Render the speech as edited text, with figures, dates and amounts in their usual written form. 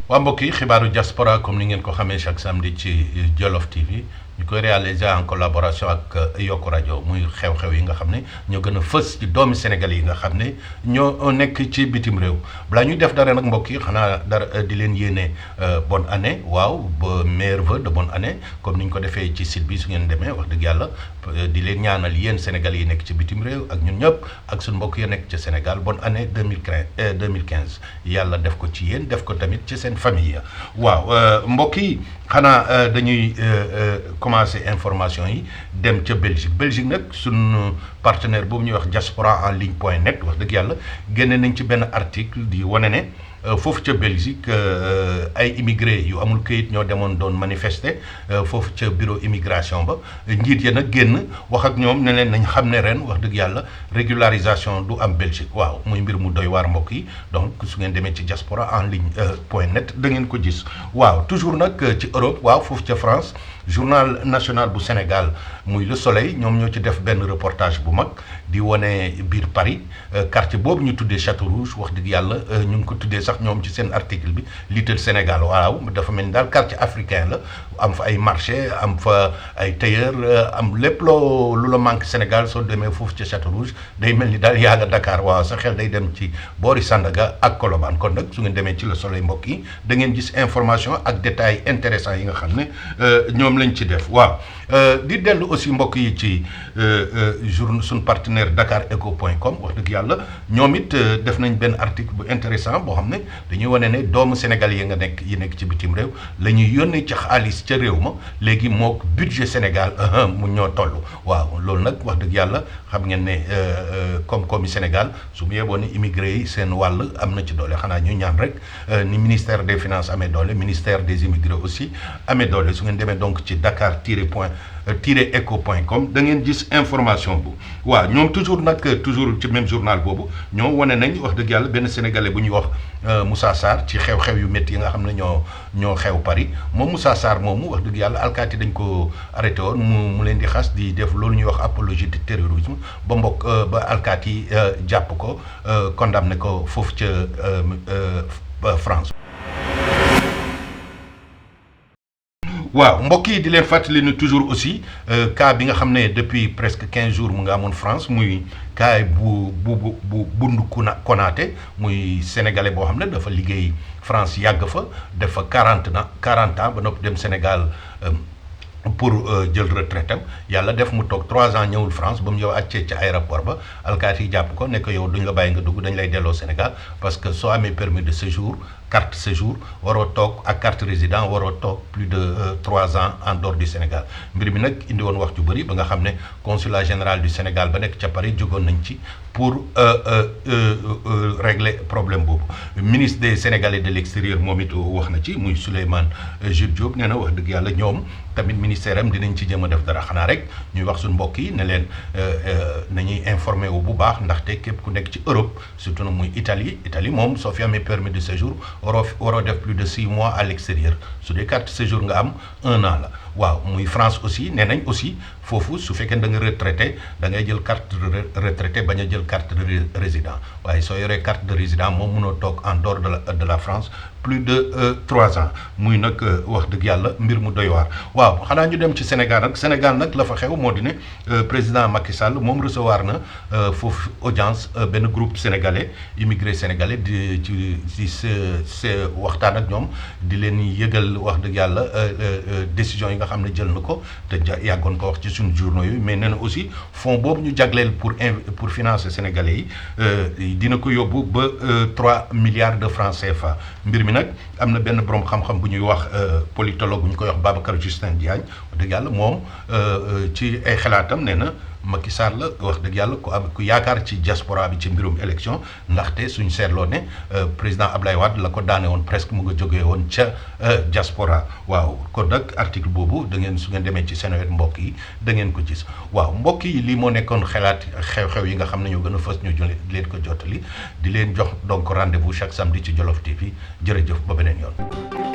waa mbokk yi xibaaru diaspora comme ni ngeen ko xamee chaque samedi ci Jolof TV ñu koy réaliser en collaboration ak Yokk Rajo muy xew-xew yi nga xam ne ñoo gën a fës ci doomi Sénégal yi nga xam ne ñoo nekk ci bitim réew balaa ñuy def dara nag mbokk yi xanaa dara di leen yéene bonne année waaw ba meilleurs vœux de bonne année comme ni ñu ko defee ci site bi su ngeen demee wax dëgg yàlla di leen ñaanal yéen Sénégal yi nekk ci bitim réew ak ñun ñëpp ak suñu mbokk yi nekk ci Sénégal bonne année 2015 yàlla def ko ci yéen def ko tamit ci seen famille waaw mbokk yi xanaa dañuy commencer information yi dem ca Belgique nag suñu partenaire boobu ñuy wax diaspora en ligne point net wax dëgg yàlla génne nañ ci benn article di wane ne foofu ca Belgique ay immigré yu amul këyit ñoo demoon doon manifester foofu ca bureau immigration ba njiit ya nag génn wax ak ñoom ne leen nañ xam ne ren wax dëgg yàlla régularisation du am Belgique waaw muy mbir mu doy waar mbokk yi donc su ngeen demee ci diaspora en ligne point net da ngeen ko gis waaw toujours nag ci Europe waaw foofu ca France journal national bu Sénégal muy Le Soleil ñoom ñoo ci def benn reportage bu mag di wane biir Paris quartier boobu ñu tuddee Château Rouge wax dëgg yàlla ñu ngi ko tuddee sax ñoom ci seen article bi Little Sénégal waaw dafa mel ni daal quartier africain la am fa ay marché am fa ay tailleur am lépp lu la manque Sénégal soo demee foofu ci Château Rouge day mel ni daal yaa nga Dakar waaw sa xel day dem ci boori Sandaga ak Colobane kon nag su ngeen demee ci Le Soleil mbokk yi da ngeen gis information ak détails intéressants yi nga xam ne ñoom lañ ci def waaw di dellu aussi mbokk yi ci suñ partenaire Dakareco.com wax dëgg yàlla ñoom it def nañ benn article bu intéressant boo xam ne dañuy wane ne doomu Sénégal yi nekk ci bitim réew la ñuy yónnee ci xaalis ca réew ma léegi moo budget Sénégal mu ñoo toll waaw loolu nag wax dëgg yàlla xam ngeen ne koom-koomi Sénégal su mu yeboo ne immigré yi seen wàll am na ci doole xanaa ñu ñaan rek ni ministère des finances amee doole ministère des immigrés aussi amee doole su ngeen demee donc ci Dakar-eco.com da ngeen gis information bu waaw ñoom toujours ci même journal boobu ñoo wane nañ wax dëgg yàlla benn sénégalais bu ñuy wax Moussa Sarr ci xew-xew yu métti yi nga xam ne ñoo xew Paris moom Moussa Sarr moomu wax dëgg yàlla alkaati dañ ko arrêté woon mu leen di xas di def loolu ñuy wax apologie du terrorisme ba alkaati jàpp ko condamné ko foofu ca France. waaw mbokk yi di leen fàttali ne toujours aussi cas bi nga xam ne depuis presque 15 jours mu nga amoon France muy cas bu Bundu Konaté muy sénégalais boo xam ne dafa liggéey France yàgg fa def fa 40 ans ba noppi dem Sénégal pour jël retraite am yàlla def mu toog 3 ans ñëwul France ba mu ñëw àccee ci aéroport ba alkaati yi jàpp ko ne ko yow duñ la bàyyi nga dugg dañ lay delloo Sénégal parce que soo amee permis de séjour carte séjour waroo toog ak carte résident waroo toog plus de 3 ans en dehors du Sénégal mbir mi nag indi woon wax ju bëri ba nga xam ne consulat général du Sénégal ba nekk ca Paris jógoon nañ ci pour régler problème boobu ministre des Sénégalais de l'extérieur moom it wax na ci muy Souleymane Jules Diop nee na wax dëgg yàlla ñoom tamit ministère am dinañ ci jëm a def dara xanaa rek ñuy wax suñu mbokk yi ne leen nañuy informé wu bu baax ndaxte képp ku nekk ci Europe surtout nag muy Italie moom soo fi amee permis de séjour waroo def plus de 6 mois à l'extérieur su dee carte séjour nga am 1 an la waaw muy France aussi nee nañ aussi foofu su fekkee da nga retraité da ngay jël carte retraité bañ a jël carte de résident waaye soo yoree carte de résident moom mënoo toog en dehors de la France plus de 3 ans muy nag wax dëgg yàlla mbir mu doy waar waaw xanaa ñu dem ci Sénégal nag la fa xew moo di ne président Macky Sall moom recevoir na foofu audience benn groupe sénégalais immigré sénégalais ci waxtaan ak ñoom di leen yëgal wax dëgg yàlla décision yi nga xam ne jël na ko te yàggoon ko wax ci suñu journaux yi mais nee na aussi fonds boobu ñu jagleel pour financer sénégalais yi dina ko yóbbu ba 3 milliards de francs CFA mbir mi nag am na benn borom xam-xam bu ñuy wax politologue bu ñu koy wax Babacar Justin Diagne wax dëgg yàlla moom ci ay xalaatam nee na Macky Sall la wax dëgg yàlla ku yaakaar ci diaspora bi ci mbirum élection ndaxte suñ seetloo ne président Ablaye Wade la ko daane woon presque mu nga jógee woon ca diaspora waaw kon nag article boobu da ngeen su ngeen demee ci Seneweb mbokk yi da ngeen ko gis waaw mbokk yi lii moo nekkoon xalaat xew-xew yi nga xam ne ñoo gën a fës ñu leen ko jottali di leen jox donc rendez-vous chaque samedi ci Jolof TV jërëjëf ba beneen yoon.